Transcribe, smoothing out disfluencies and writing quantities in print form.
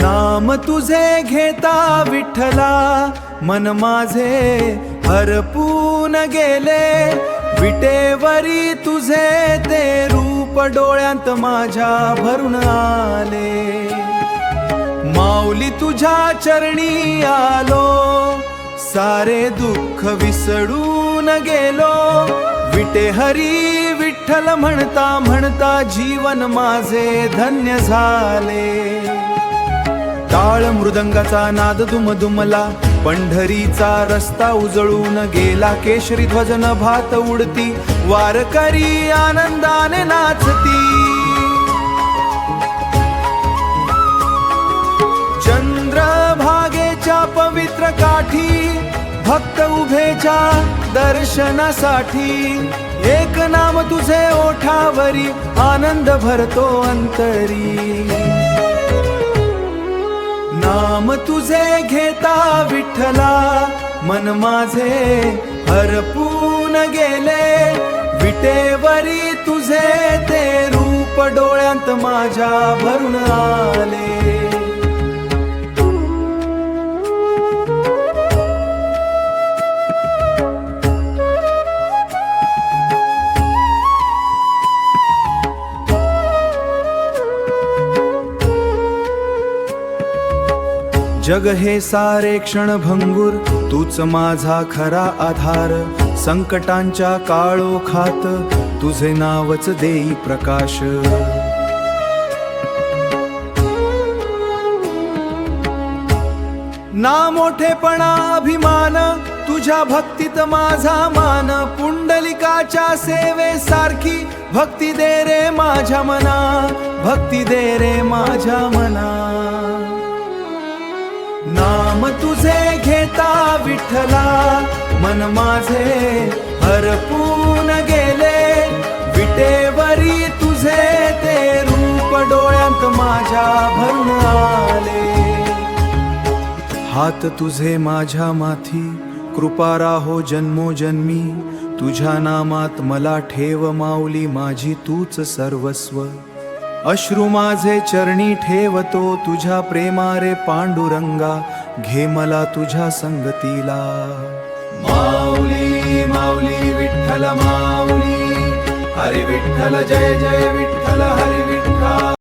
नाम तुझे घेता विठ्ठला मन माझे हरपून गेले, विटेवरी तुझे ते रूप डोळ्यांत माझ्या भरून आले। माऊली तुझ्या चरणी आलो, सारे दुःख विसरून गेलो, विटे हरी विठ्ठल म्हणता म्हणता जीवन माझे धन्य झाले। टाळ मृदंगाचा नाद दुमदुमला, पंढरीचा रस्ता उजळून गेला, केशरी ध्वज नभात उडती, वारकरी आनंदाने नाचती। चंद्रभागेच्या पवित्र काठी भक्त उभेच्या दर्शनासाठी, एक नाम तुझे ओठावरी आनंद भरतो अंतरी। नाम तुझे घेता विठ्ठला मन माझे हरपून गेले, विटेवरी तुझे ते रूप डोळ्यांत माझ्या भरून आले। जग हे सारे क्षण भंगुर, तूच माझा खरा आधार, संकटांच्या काळोखात तुझे नावच देई प्रकाश। ना मोठेपणा अभिमान, तुझ्या भक्तीत माझा मान, पुंडलिकाच्या सेवेसारखी भक्ती दे रे माझ्या मना, भक्ती दे रे माझ्या मना। नाम तुझे घेता विठ्ठला मन माझे हरपून गेले, विटेवरी तुझे ते रूप डोळ्यांत माझ्या भरून आले। हात तुझे माझ्या माथी कृपा राहो जन्मोजन्मी, तुझ्या नामात मला ठेव माऊली माझी तूच सर्वस्व। अश्रू माझे चरणी ठेवतो तुझ्या प्रेमारे पांडुरंगा, घे मला तुझ्या संगतीला। माऊली माऊली विठ्ठल माऊली, हरी विठ्ठल जय जय विठ्ठल हरी